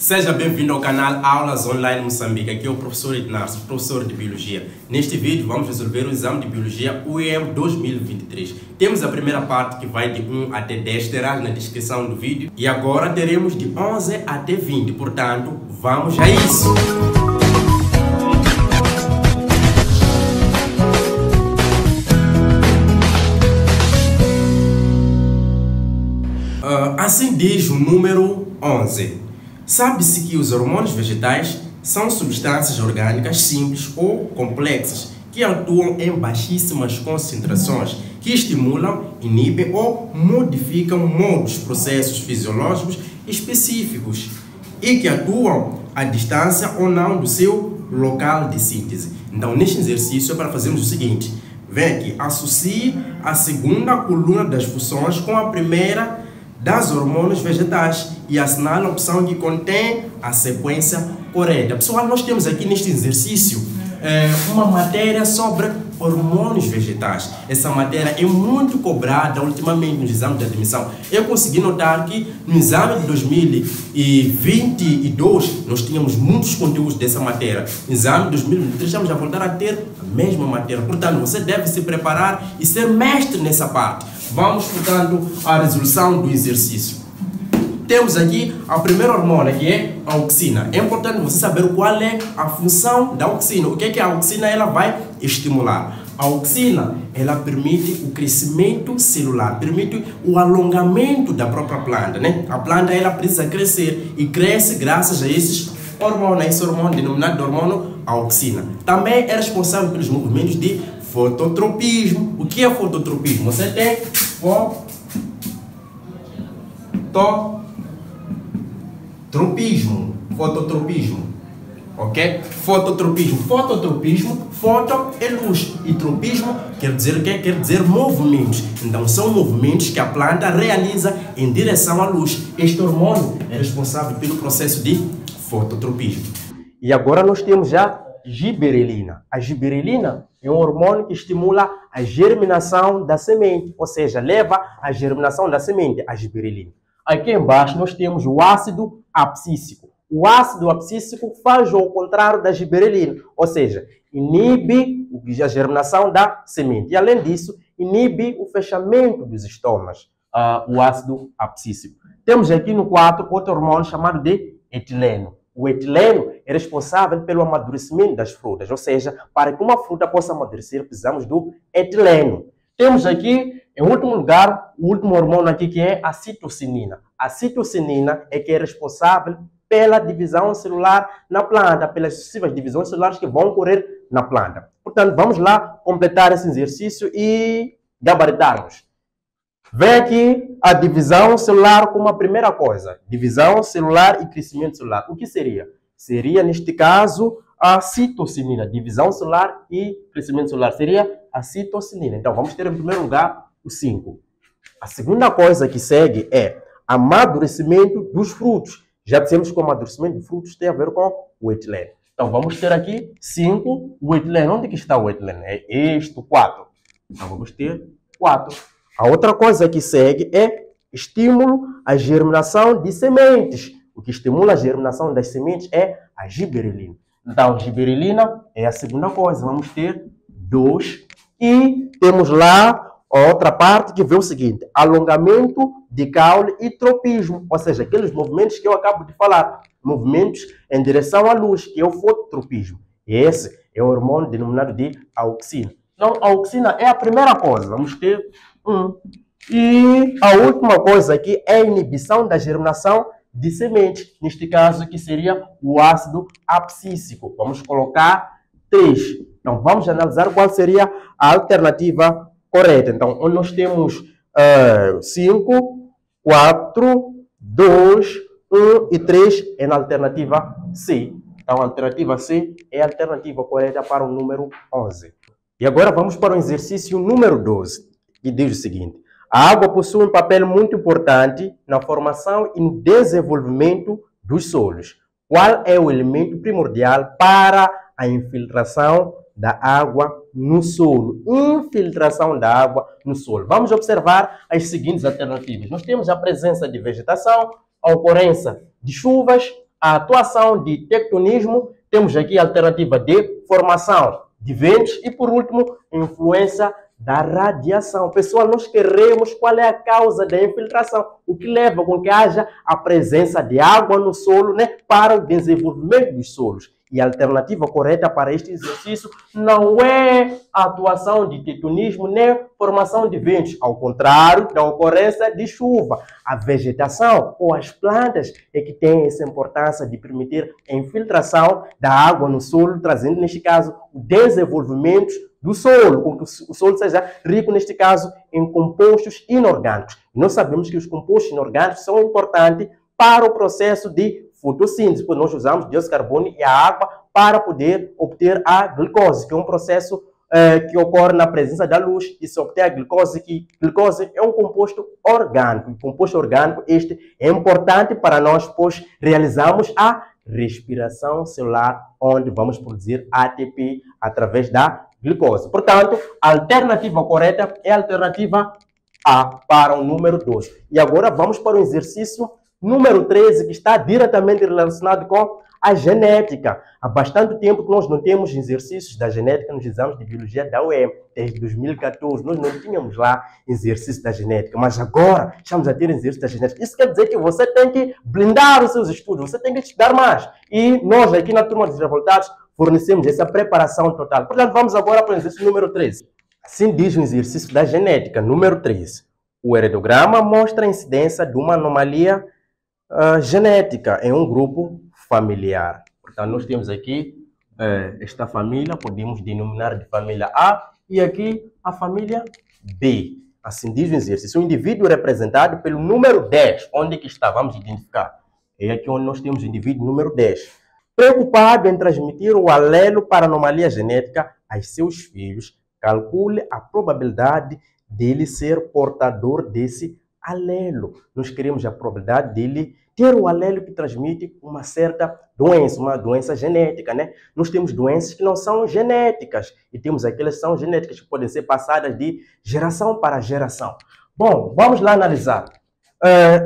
Seja bem-vindo ao canal Aulas Online Moçambique. Aqui é o professor Ednardo, professor de Biologia. Neste vídeo vamos resolver o exame de Biologia UEM 2023. Temos a primeira parte que vai de 1 até 10, terá na descrição do vídeo. E agora teremos de 11 até 20, portanto, vamos a isso! Assim diz o número 11. Sabe-se que os hormônios vegetais são substâncias orgânicas simples ou complexas que atuam em baixíssimas concentrações, que estimulam, inibem ou modificam modos, processos fisiológicos específicos e que atuam à distância ou não do seu local de síntese. Então, neste exercício é para fazermos o seguinte: vem aqui, associe a segunda coluna das funções com a primeira das hormônios vegetais e assinala a opção que contém a sequência correta. Pessoal, nós temos aqui neste exercício uma matéria sobre hormônios vegetais. Essa matéria é muito cobrada ultimamente nos exames de admissão. Eu consegui notar que no exame de 2022 nós tínhamos muitos conteúdos dessa matéria. No exame de 2023 estamos a voltar a ter a mesma matéria. Portanto, você deve se preparar e ser mestre nessa parte. Vamos, portanto, à resolução do exercício. Temos aqui a primeira hormônio, que é a auxina. É importante você saber qual é a função da auxina. O que é que a auxina ela vai estimular? A auxina ela permite o crescimento celular, permite o alongamento da própria planta, né? A planta ela precisa crescer e cresce graças a esses hormônios, esse hormônio denominado hormônio auxina. Também é responsável pelos movimentos de fototropismo. O que é fototropismo? Você tem fototropismo, ok? Fototropismo, foto é luz e tropismo quer dizer o quê? Quer dizer movimentos. Então são movimentos que a planta realiza em direção à luz. Este hormônio é responsável pelo processo de fototropismo. E agora nós temos já giberelina. A giberelina é um hormônio que estimula a germinação da semente, ou seja, leva à germinação da semente, a giberelina. Aqui embaixo nós temos o ácido abscíssico. O ácido abscíssico faz ao contrário da giberelina, ou seja, inibe a germinação da semente. E além disso, inibe o fechamento dos estomas, o ácido abscíssico. Temos aqui no 4 outro hormônio chamado de etileno. O etileno é responsável pelo amadurecimento das frutas, ou seja, para que uma fruta possa amadurecer, precisamos do etileno. Temos aqui, em último lugar, o último hormônio aqui que é a citocinina. A citocinina é que é responsável pela divisão celular na planta, pelas sucessivas divisões celulares que vão ocorrer na planta. Portanto, vamos lá completar esse exercício e gabaritarmos. Vem aqui a divisão celular como a primeira coisa. Divisão celular e crescimento celular. O que seria? Seria, neste caso, a citocinina. Divisão celular e crescimento celular. Seria a citocinina. Então, vamos ter em primeiro lugar o 5. A segunda coisa que segue é amadurecimento dos frutos. Já dissemos que o amadurecimento de frutos tem a ver com o etileno. Então, vamos ter aqui 5. O etileno. Onde que está o etileno? É este, 4. Então, vamos ter 4. A outra coisa que segue é estímulo à germinação de sementes. O que estimula a germinação das sementes é a giberelina. Então, giberelina é a segunda coisa. Vamos ter 2. E temos lá a outra parte que vê o seguinte: alongamento de caule e tropismo. Ou seja, aqueles movimentos que eu acabo de falar. Movimentos em direção à luz, que é o fototropismo. E esse é o hormônio denominado de auxina. Então, a auxina é a primeira coisa. Vamos ter 1. E a última coisa aqui é a inibição da germinação de sementes. Neste caso, que seria o ácido abscíssico. Vamos colocar 3. Então, vamos analisar qual seria a alternativa correta. Então, onde nós temos 5, 4, 2, 1 e 3 é na alternativa C. Então, a alternativa C é a alternativa correta para o número 11. E agora vamos para o exercício número 12. Que diz o seguinte: a água possui um papel muito importante na formação e no desenvolvimento dos solos. Qual é o elemento primordial para a infiltração da água no solo? Infiltração da água no solo. Vamos observar as seguintes alternativas. Nós temos a presença de vegetação, a ocorrência de chuvas, a atuação de tectonismo, temos aqui a alternativa de formação de ventos e, por último, influência da radiação. Pessoal, nós queremos qual é a causa da infiltração, o que leva com que haja a presença de água no solo, né, para o desenvolvimento dos solos. E a alternativa correta para este exercício não é a atuação de tectonismo nem formação de ventos, ao contrário da ocorrência de chuva. A vegetação ou as plantas é que têm essa importância de permitir a infiltração da água no solo, trazendo, neste caso, o desenvolvimento do solo, com que o solo seja rico, neste caso, em compostos inorgânicos. Nós sabemos que os compostos inorgânicos são importantes para o processo de fotossíntese, pois nós usamos dióxido de carbono e a água para poder obter a glicose, que é um processo que ocorre na presença da luz e se obter a glicose, que glicose é um composto orgânico. E composto orgânico este é importante para nós, pois realizamos a respiração celular, onde vamos produzir ATP através da glicose. Portanto, a alternativa correta é a alternativa A para o número 2. E agora vamos para o exercício número 13, que está diretamente relacionado com a genética. Há bastante tempo que nós não temos exercícios da genética nos exames de biologia da UEM. Desde 2014 nós não tínhamos lá exercício da genética, mas agora estamos a ter exercício da genética. Isso quer dizer que você tem que blindar os seus estudos, você tem que estudar mais. E nós aqui na Turma dos Revoltados fornecemos essa preparação total. Portanto, vamos agora para o exercício número 13. Assim diz o exercício da genética, número 13. O heredograma mostra a incidência de uma anomalia genética em um grupo familiar. Portanto, nós temos aqui esta família, podemos denominar de família A, e aqui a família B. Assim diz o exercício. O indivíduo representado pelo número 10. Onde é que está? Vamos identificar. É aqui onde nós temos o indivíduo número 10. Preocupado em transmitir o alelo para anomalia genética aos seus filhos, calcule a probabilidade dele ser portador desse alelo. Nós queremos a probabilidade dele ter o alelo que transmite uma certa doença, uma doença genética, né? Nós temos doenças que não são genéticas e temos aquelas que são genéticas que podem ser passadas de geração para geração. Bom, vamos lá analisar.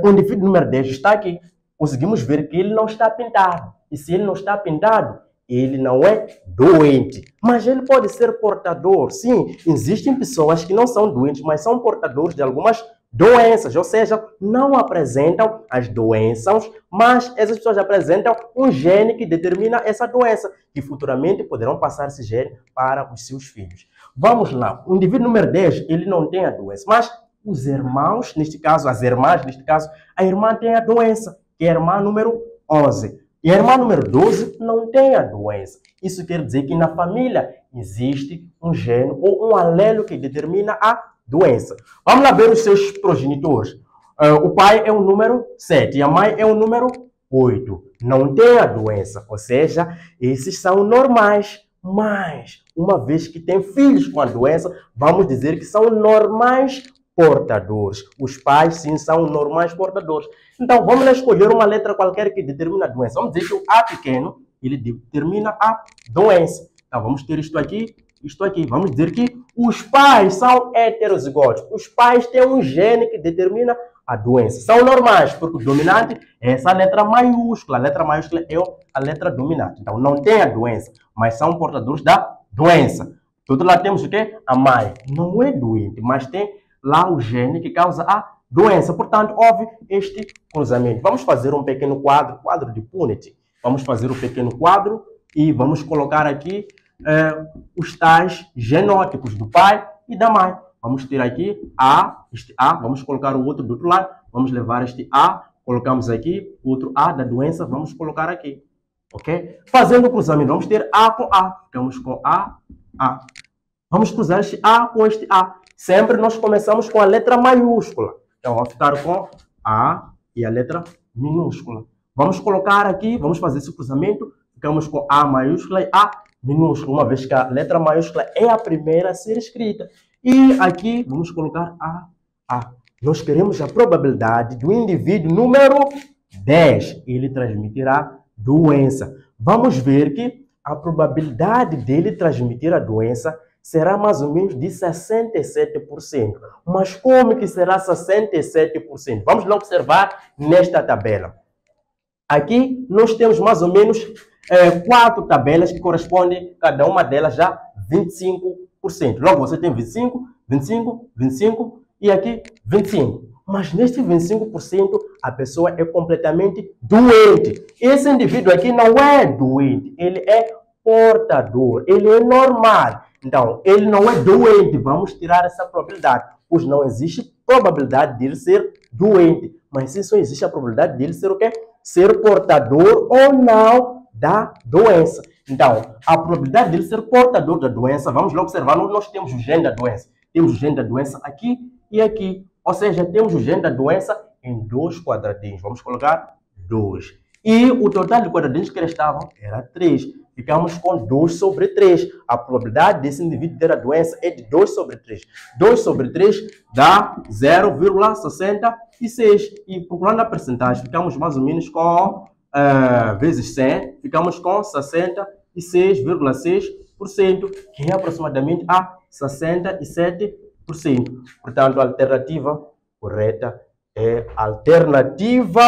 O indivíduo número 10 está aqui. Conseguimos ver que ele não está pintado. E se ele não está pintado, ele não é doente. Mas ele pode ser portador. Sim, existem pessoas que não são doentes, mas são portadores de algumas doenças, ou seja, não apresentam as doenças, mas essas pessoas apresentam um gene que determina essa doença, que futuramente poderão passar esse gene para os seus filhos. Vamos lá, o indivíduo número 10, ele não tem a doença, mas os irmãos, neste caso, as irmãs, neste caso, a irmã tem a doença, que é a irmã número 11. E a irmã número 12 não tem a doença. Isso quer dizer que na família existe um gene ou um alelo que determina a doença. Vamos lá ver os seus progenitores. O pai é o número 7 e a mãe é o número 8. Não tem a doença, ou seja, esses são normais. Mas, uma vez que tem filhos com a doença, vamos dizer que são normais portadores. Os pais, sim, são normais portadores. Então, vamos lá escolher uma letra qualquer que determina a doença. Vamos dizer que o A pequeno, ele determina a doença. Então, vamos ter isto aqui. Vamos dizer que os pais são heterozigóticos. Os pais têm um gene que determina a doença. São normais, porque o dominante é essa letra maiúscula. A letra maiúscula é a letra dominante. Então, não tem a doença, mas são portadores da doença. Do outro lado temos o quê? A mãe. Não é doente, mas tem lá o gene que causa a doença. Portanto, houve este cruzamento. Vamos fazer um pequeno quadro de Punnett. Vamos fazer um pequeno quadro e vamos colocar aqui os tais genótipos do pai e da mãe. Vamos ter aqui este A, vamos colocar o outro do outro lado, vamos levar este A, colocamos aqui, outro A da doença, vamos colocar aqui, ok? Fazendo o cruzamento, vamos ter A com A, ficamos com A. Vamos cruzar este A com este A. Sempre nós começamos com a letra maiúscula, então vamos ficar com A e a letra minúscula. Vamos colocar aqui, vamos fazer esse cruzamento, ficamos com A maiúscula e A minúscula, uma vez que a letra maiúscula é a primeira a ser escrita. E aqui vamos colocar A. Nós queremos a probabilidade do indivíduo número 10. Ele transmitirá doença. Vamos ver que a probabilidade dele transmitir a doença será mais ou menos de 67%. Mas como que será 67%? Vamos lá observar nesta tabela. Aqui nós temos mais ou menos 4 tabelas que correspondem, cada uma delas a 25%. Logo, você tem 25, 25, 25 e aqui 25. Mas neste 25%, a pessoa é completamente doente. Esse indivíduo aqui não é doente, ele é portador, ele é normal. Então, ele não é doente, vamos tirar essa probabilidade, pois não existe probabilidade de ele ser doente, mas sim só existe a probabilidade de ele ser o quê? Ser portador ou não da doença. Então, a probabilidade de ele ser portador da doença, vamos lá observar, nós temos o gene da doença. Temos o gene da doença aqui e aqui. Ou seja, temos o gene da doença em 2 quadradinhos. Vamos colocar 2. E o total de quadradinhos que restavam era 3. Ficamos com 2 sobre 3. A probabilidade desse indivíduo ter a doença é de 2 sobre 3. 2 sobre 3 dá 0,66. E procurando a percentagem, ficamos mais ou menos com vezes 100, ficamos com 66,6%, que é aproximadamente a 67%. Portanto, a alternativa correta é a alternativa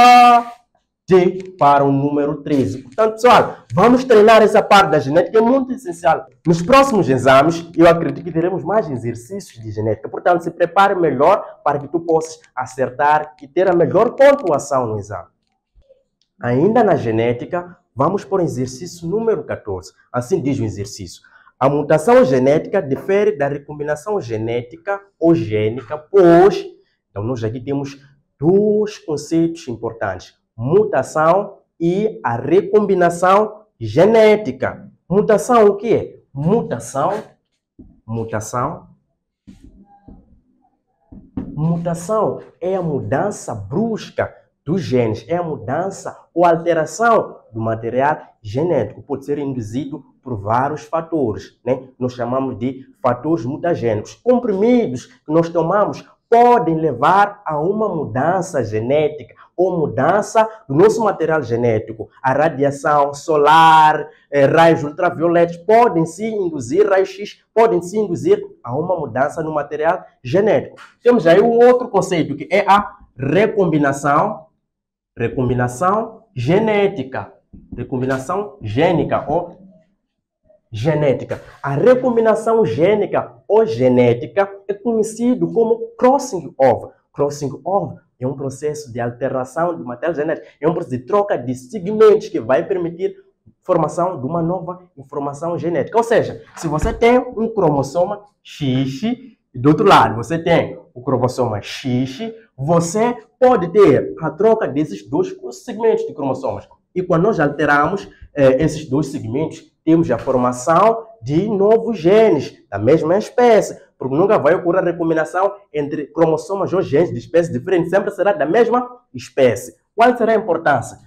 D para o número 13. Portanto, pessoal, vamos treinar essa parte da genética, é muito essencial. Nos próximos exames, eu acredito que teremos mais exercícios de genética. Portanto, se prepare melhor para que tu possas acertar e ter a melhor pontuação no exame. Ainda na genética, vamos para o exercício número 14. Assim diz o exercício. A mutação genética difere da recombinação genética ou gênica, pois... Então, nós aqui temos 2 conceitos importantes. Mutação e a recombinação genética. Mutação o que é? Mutação é a mudança brusca dos genes, é a mudança ou alteração do material genético. Pode ser induzido por vários fatores, né? Nós chamamos de fatores mutagênicos. Comprimidos que nós tomamos podem levar a uma mudança genética ou mudança do nosso material genético. A radiação solar, raios ultravioletos podem se induzir, raios-x podem se induzir a uma mudança no material genético. Temos aí um outro conceito que é a recombinação genética. Recombinação gênica ou genética. A recombinação gênica ou genética é conhecido como crossing over. Crossing over é um processo de alteração do material genético, é um processo de troca de segmentos que vai permitir a formação de uma nova informação genética. Ou seja, se você tem um cromossoma X e do outro lado você tem o cromossoma X, você pode ter a troca desses 2 segmentos de cromossomas. E quando nós alteramos esses 2 segmentos, temos a formação de novos genes da mesma espécie, porque nunca vai ocorrer a recombinação entre cromossomas ou genes de espécies diferentes, sempre será da mesma espécie. Qual será a importância?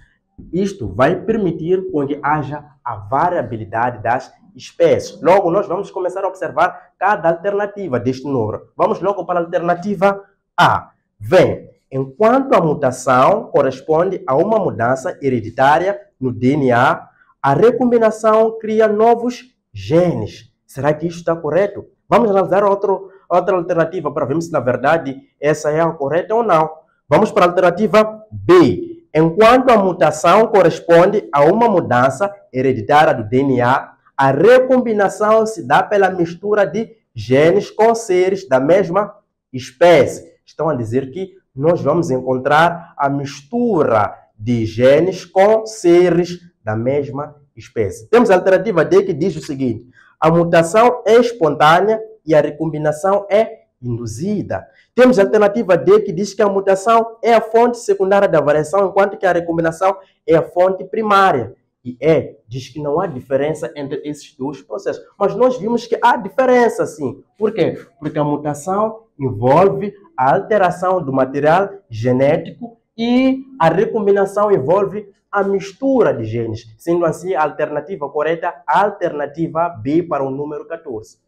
Isto vai permitir que haja a variabilidade das espécies. Logo, nós vamos começar a observar cada alternativa deste número. Vamos logo para a alternativa A. Vem, enquanto a mutação corresponde a uma mudança hereditária no DNA, a recombinação cria novos genes. Será que isso está correto? Vamos analisar outra alternativa para ver se na verdade essa é a correta ou não. Vamos para a alternativa B. Enquanto a mutação corresponde a uma mudança hereditária do DNA, a recombinação se dá pela mistura de genes com seres da mesma espécie. Estão a dizer que nós vamos encontrar a mistura de genes com seres da mesma espécie. Temos a alternativa D que diz o seguinte: a mutação é espontânea e a recombinação é induzida. Temos a alternativa D que diz que a mutação é a fonte secundária da variação, enquanto que a recombinação é a fonte primária. E E diz que não há diferença entre esses 2 processos. Mas nós vimos que há diferença, sim. Por quê? Porque a mutação envolve a alteração do material genético e a recombinação envolve a mistura de genes. Sendo assim, a alternativa correta, a alternativa B para o número 14.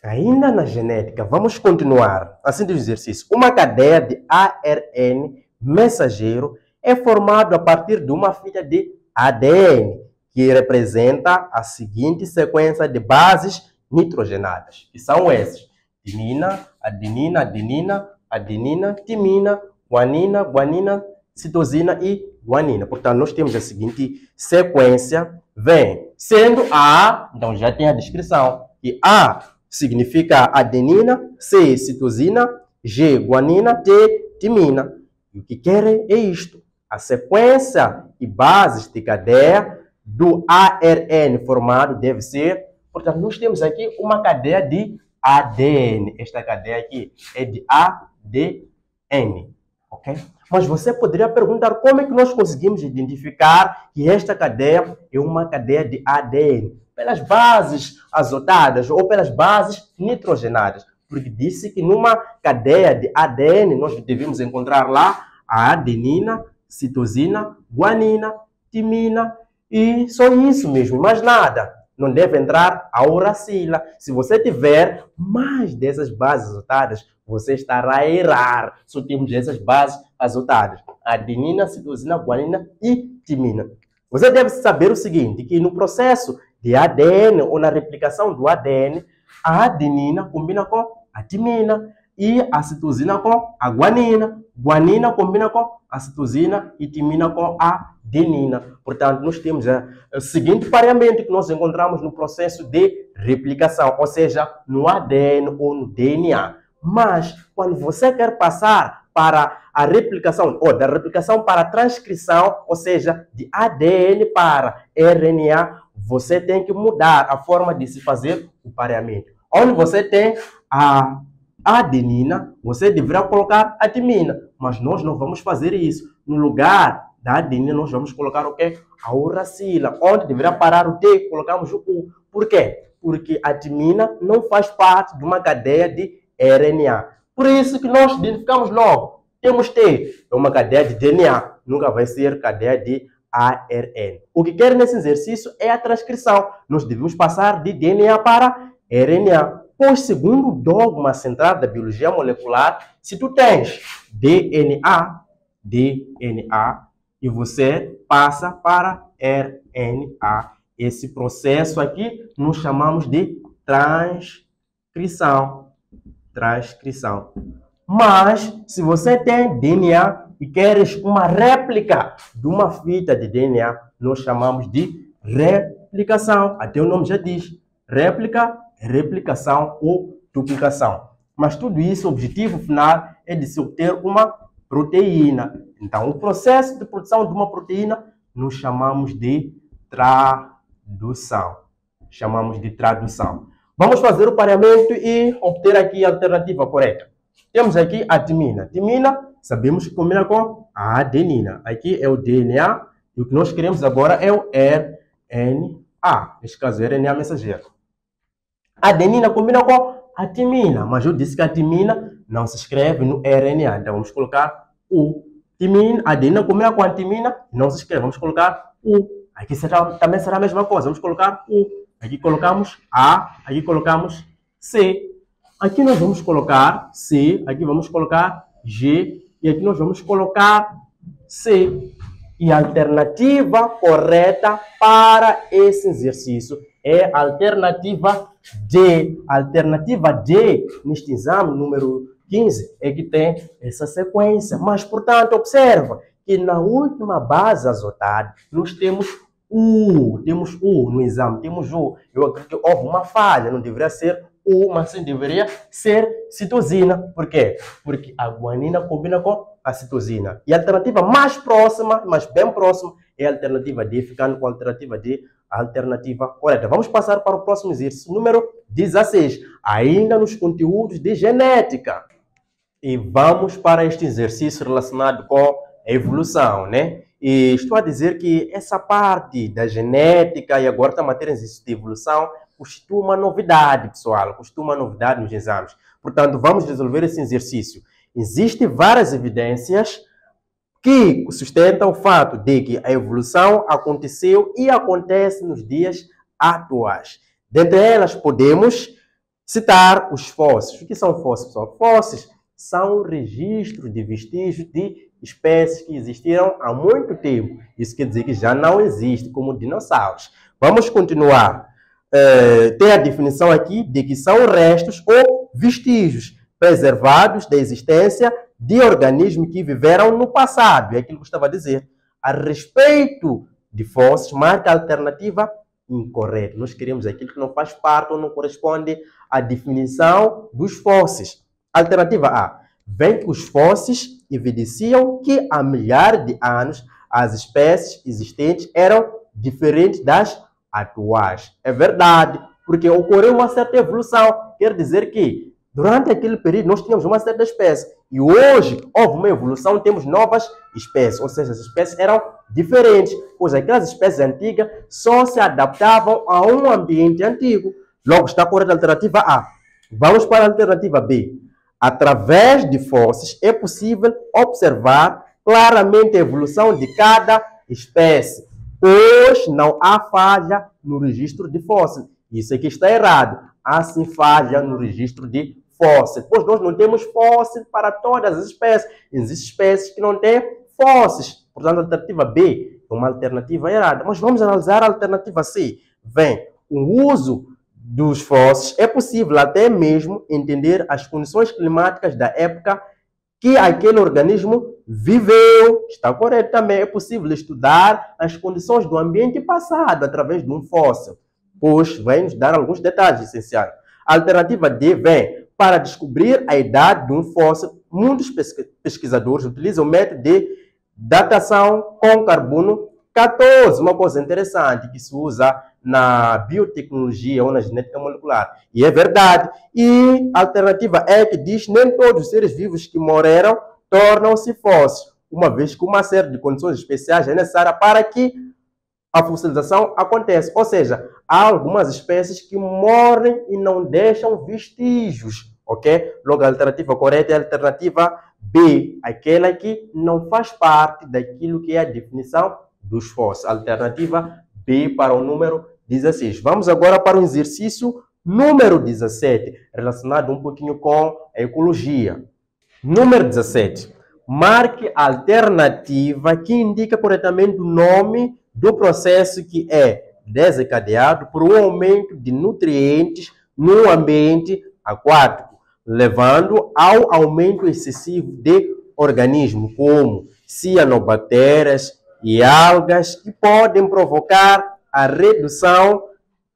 Ainda na genética, vamos continuar. Assim do exercício. Uma cadeia de ARN mensageiro é formada a partir de uma fita de ADN, que representa a seguinte sequência de bases nitrogenadas, que são essas: timina, adenina, adenina, adenina, timina, guanina, guanina, citosina e guanina. Portanto, nós temos a seguinte sequência, vem sendo A, então já tem a descrição, que A significa adenina, C, citosina, G, guanina, T, timina. E o que querem é isto, a sequência e bases de cadeia do ARN formado deve ser, portanto, nós temos aqui uma cadeia de ADN. Esta cadeia aqui é de ADN, ok? Mas você poderia perguntar como é que nós conseguimos identificar que esta cadeia é uma cadeia de ADN? Pelas bases azotadas ou pelas bases nitrogenadas. Porque disse que numa cadeia de ADN nós devemos encontrar lá a adenina, citosina, guanina, timina e só isso mesmo, mais nada. Não deve entrar a uracila. Se você tiver mais dessas bases azotadas, você estará a errar. Só temos essas bases azotadas: adenina, citosina, guanina e timina. Você deve saber o seguinte, que no processo de ADN ou na replicação do ADN, a adenina combina com a timina e a citosina com a guanina. Guanina combina com a citosina e timina com a adenina. Portanto, nós temos o seguinte pareamento que nós encontramos no processo de replicação, ou seja, no ADN ou no DNA. Mas, quando você quer passar para a replicação, ou da replicação para a transcrição, ou seja, de ADN para RNA, você tem que mudar a forma de se fazer o pareamento. Onde você tem a adenina, você deverá colocar a timina, mas nós não vamos fazer isso. No lugar da adenina, nós vamos colocar o quê? A uracila. Onde deverá parar o T, colocamos o U. Por quê? Porque a timina não faz parte de uma cadeia de RNA. Por isso que nós identificamos logo. Temos T, é uma cadeia de DNA, nunca vai ser cadeia de ARN. O que quer nesse exercício é a transcrição. Nós devemos passar de DNA para RNA. Pois, segundo o dogma central da biologia molecular, se tu tens DNA, e você passa para RNA, esse processo aqui nós chamamos de transcrição. Mas, se você tem DNA e queres uma réplica de uma fita de DNA, nós chamamos de replicação. Até o nome já diz, réplica, replicação ou duplicação. Mas tudo isso, o objetivo final é de se obter uma proteína. Então, o processo de produção de uma proteína nós chamamos de tradução. Vamos fazer o pareamento e obter aqui a alternativa correta. Temos aqui a timina. Timina, sabemos que combina com a adenina. Aqui é o DNA e o que nós queremos agora é o RNA. Neste caso, RNA mensageiro. A adenina combina com a timina, mas eu disse que a timina não se escreve no RNA. Então vamos colocar U. Timina, a adenina combina com a timina, não se escreve. Vamos colocar U. Aqui também será a mesma coisa. Vamos colocar U. Aqui colocamos A, aqui colocamos C. Aqui nós vamos colocar C, aqui vamos colocar G e aqui nós vamos colocar C. E a alternativa correta para esse exercício é a alternativa D. A alternativa D, neste exame número 15, é que tem essa sequência. Mas, portanto, observa que na última base azotada, nós temos U. Temos U no exame, temos U. Eu acredito que houve uma falha, não deveria ser U, mas sim deveria ser citosina. Por quê? Porque a guanina combina com a citosina. E a alternativa mais próxima, mas bem próxima, é a alternativa D, ficando com a alternativa D, a alternativa correta. Vamos passar para o próximo exercício, número 16, ainda nos conteúdos de genética. E vamos para este exercício relacionado com a evolução, né? E estou a dizer que essa parte da genética e agora da matéria de evolução constitui uma novidade, pessoal, constitui uma novidade nos exames. Portanto, vamos resolver esse exercício. Existem várias evidências que sustentam o fato de que a evolução aconteceu e acontece nos dias atuais. Dentre elas, podemos citar os fósseis. O que são fósseis, pessoal? Fósseis são registros de vestígios de espécies que existiram há muito tempo. Isso quer dizer que já não existem como dinossauros. Vamos continuar. Tem a definição aqui de que são restos ou vestígios preservados da existência de organismos que viveram no passado. É aquilo que eu estava a dizer. a respeito de fósseis, marque a alternativa incorreta. Nós queremos aquilo que não faz parte ou não corresponde à definição dos fósseis. Alternativa A. Vem que os fósseis evidenciam que há milhares de anos as espécies existentes eram diferentes das atuais. É verdade, porque ocorreu uma certa evolução. Quer dizer que durante aquele período nós tínhamos uma certa espécie e hoje houve uma evolução, temos novas espécies, ou seja, as espécies eram diferentes, pois aquelas espécies antigas só se adaptavam a um ambiente antigo. Logo está correta a alternativa A. Vamos para a alternativa B. Através de fósseis é possível observar claramente a evolução de cada espécie, pois não há falha no registro de fósseis. Isso aqui está errado. Há sim falha no registro de fósseis, pois nós não temos fósseis para todas as espécies. Existem espécies que não têm fósseis. Portanto, a alternativa B é uma alternativa errada. Mas vamos analisar a alternativa C. Vem, o uso dos fósseis é possível até mesmo entender as condições climáticas da época que aquele organismo viveu. Está correto também. É possível estudar as condições do ambiente passado através de um fóssil, pois vai nos dar alguns detalhes essenciais. A alternativa D vem para descobrir a idade de um fóssil. Muitos pesquisadores utilizam o método de datação com carbono 14, uma coisa interessante que se usa na biotecnologia ou na genética molecular. E é verdade. E a alternativa E que diz nem todos os seres vivos que morreram tornam-se fósseis, uma vez que uma série de condições especiais é necessária para que a fossilização aconteça. Ou seja, há algumas espécies que morrem e não deixam vestígios, ok? Logo, a alternativa correta é a alternativa B, aquela que não faz parte daquilo que é a definição dos fósseis. Alternativa B para o número 16. Vamos agora para o exercício número 17, relacionado um pouquinho com a ecologia. Número 17. Marque a alternativa que indica corretamente o nome do processo que é desencadeado por um aumento de nutrientes no ambiente aquático, levando ao aumento excessivo de organismos como cianobactérias e algas, que podem provocar a redução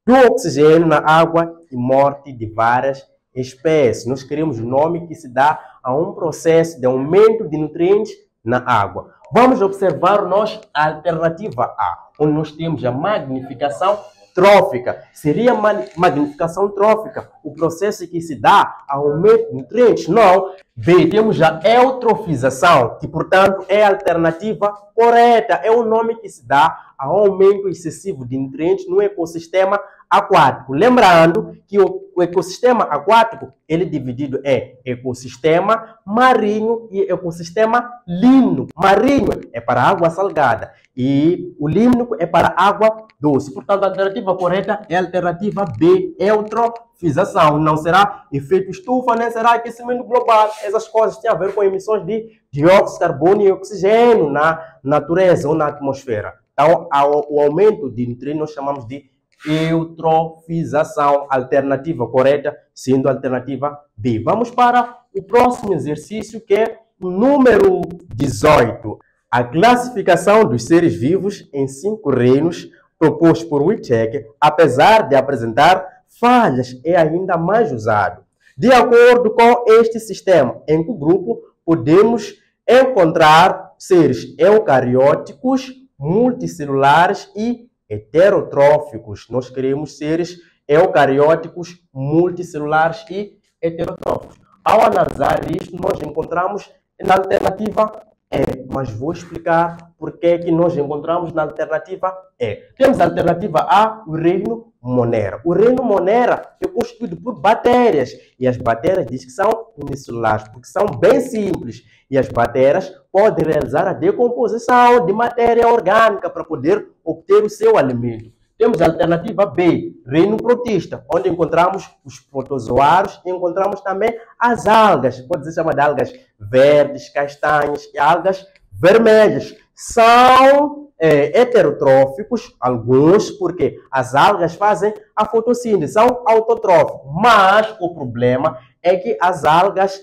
do oxigênio na água e morte de várias espécies. Nós queremos o nome que se dá a um processo de aumento de nutrientes na água. Vamos observar nós a alternativa A, onde nós temos a magnificação trófica. Seria magnificação trófica o processo que se dá ao aumento de nutrientes? Não. B, temos a eutrofização, que portanto é a alternativa correta. É o nome que se dá ao aumento excessivo de nutrientes no ecossistema aquático. Lembrando que o ecossistema aquático ele é dividido em ecossistema marinho e ecossistema límnico. Marinho é para água salgada e o límnico é para água doce. Portanto, a alternativa correta é a alternativa B, eutrofização. Não será efeito estufa, nem será aquecimento global. Essas coisas têm a ver com emissões de dióxido de carbono e oxigênio na natureza ou na atmosfera. Então, o aumento de nutrientes nós chamamos de eutrofização. Alternativa correta sendo a alternativa B. Vamos para o próximo exercício, que é o número 18. A classificação dos seres vivos em 5 reinos proposto por Whittaker, apesar de apresentar falhas, é ainda mais usado. De acordo com este sistema, em que grupo podemos encontrar seres eucarióticos, multicelulares e heterotróficos. Nós queremos seres eucarióticos, multicelulares e heterotróficos. Ao analisar isto, nós encontramos na alternativa E, mas vou explicar por que que nós encontramos na alternativa E. Temos a alternativa A, o reino Monera. O reino Monera é constituído por bactérias, e as bactérias diz que são unicelulares, porque são bem simples, e as bactérias podem realizar a decomposição de matéria orgânica para poder obter o seu alimento. Temos a alternativa B, reino protista, onde encontramos os protozoários e encontramos também as algas, pode ser chamada de algas verdes, castanhas e algas vermelhas. São heterotróficos, alguns, porque as algas fazem a fotossíntese, são autotróficos. Mas o problema é que as algas,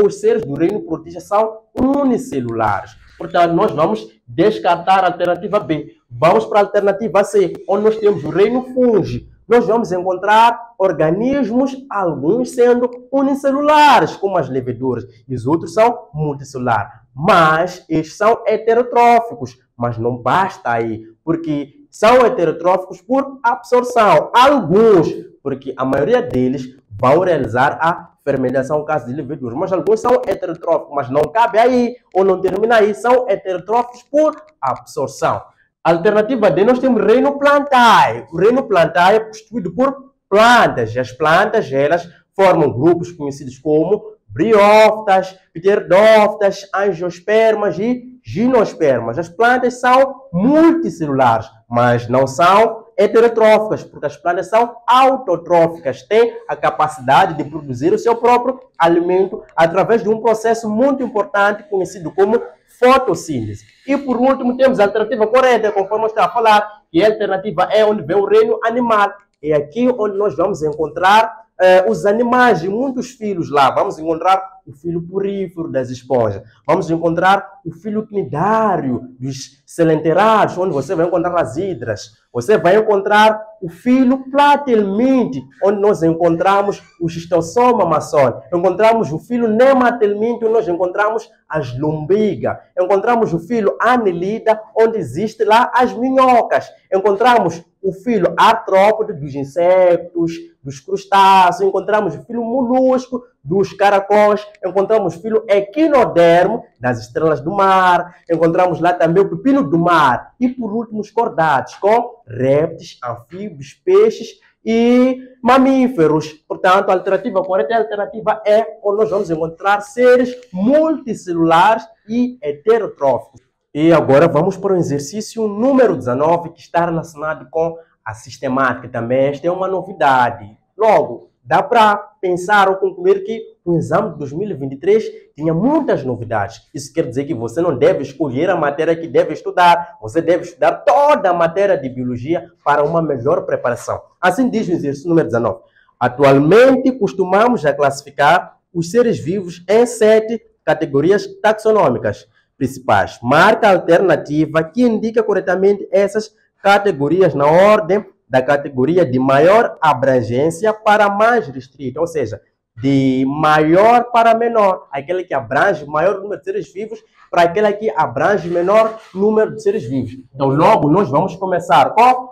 os seres do reino protista são unicelulares. Portanto, nós vamos descartar a alternativa B. Vamos para a alternativa C, onde nós temos o reino fungi. Nós vamos encontrar organismos, alguns sendo unicelulares, como as leveduras, e os outros são multicelulares. Mas estes são heterotróficos, mas não basta aí, porque são heterotróficos por absorção. Alguns, porque a maioria deles vão realizar a fermentação no caso de leveduras, mas alguns são heterotróficos, mas não cabe aí, ou não termina aí, são heterotróficos por absorção. Alternativa D, nós temos reino plantae. O reino plantae é constituído por plantas. As plantas, elas formam grupos conhecidos como briófitas, pteridófitas, angiospermas e gimnospermas. As plantas são multicelulares, mas não são heterotróficas, porque as plantas são autotróficas, têm a capacidade de produzir o seu próprio alimento através de um processo muito importante conhecido como fotossíntese. E por último temos a alternativa correta, conforme eu estava a falar, que a alternativa é onde vem o reino animal. É aqui onde nós vamos encontrar os animais de muitos filos lá. Vamos encontrar o filo porífero das esponjas. Vamos encontrar o filo cnidário dos selenterados, onde você vai encontrar as hidras. Você vai encontrar o filo platelminte, onde nós encontramos o Schistosoma maçôni. Encontramos o filo nematelminte, onde nós encontramos as lombrigas. Encontramos o filo anelida, onde existe lá as minhocas. Encontramos o filo artrópode dos insectos, dos crustáceos. Encontramos o filo molusco dos caracóis. Encontramos o filo equinodermo das estrelas do mar. Encontramos lá também o pepino do mar. E por último os cordados com répteis, anfíbios, peixes e mamíferos. Portanto, a alternativa correta é a alternativa E, onde nós vamos encontrar seres multicelulares e heterotróficos. E agora vamos para o exercício número 19, que está relacionado com a sistemática também. Esta é uma novidade. Logo, dá para pensar ou concluir que o exame de 2023 tinha muitas novidades. Isso quer dizer que você não deve escolher a matéria que deve estudar. Você deve estudar toda a matéria de biologia para uma melhor preparação. Assim diz o exercício número 19. Atualmente, costumamos a classificar os seres vivos em 7 categorias taxonômicas principais. Marca a alternativa que indica corretamente essas categorias na ordem da categoria de maior abrangência para mais restrita, ou seja, de maior para menor, aquele que abrange maior número de seres vivos para aquele que abrange menor número de seres vivos. Então, logo, nós vamos começar com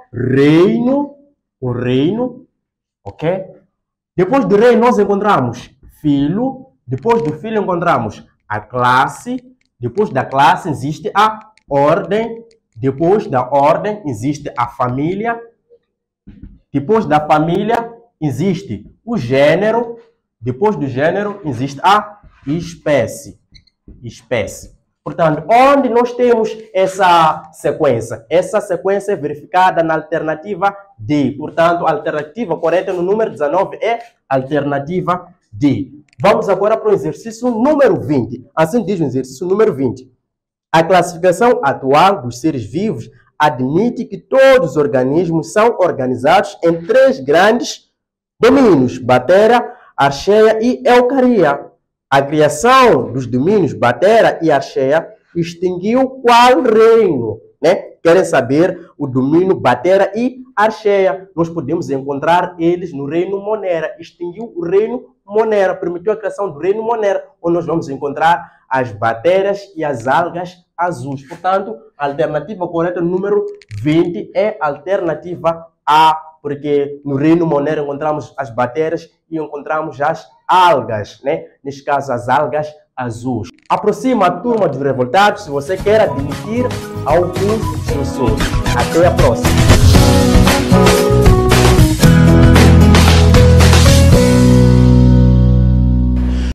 o reino, ok? Depois do reino, nós encontramos filo, depois do filo encontramos a classe, depois da classe existe a ordem, depois da ordem existe a família, depois da família existe o gênero, depois do gênero existe a espécie. Portanto, onde nós temos essa sequência? Essa sequência é verificada na alternativa D. Portanto, a alternativa correta no número 19 é a alternativa D. Vamos agora para o exercício número 20. Assim diz o exercício número 20. A classificação atual dos seres vivos admite que todos os organismos são organizados em 3 grandes domínios: bactéria, archeia e eucaria. A criação dos domínios bactéria e archeia extinguiu qual reino? Querem saber o domínio bactéria e archeia? Nós podemos encontrar eles no reino Monera. Extinguiu o reino Monera, permitiu a criação do reino Monera, onde nós vamos encontrar as bactérias e as algas azuis. Portanto, a alternativa correta número 20 é a alternativa A, porque no reino Monera encontramos as bactérias e encontramos as algas, neste caso as algas azuis. Aproxima a turma dos revoltados se você quer admitir ao curso de seus sonhos. Até a próxima!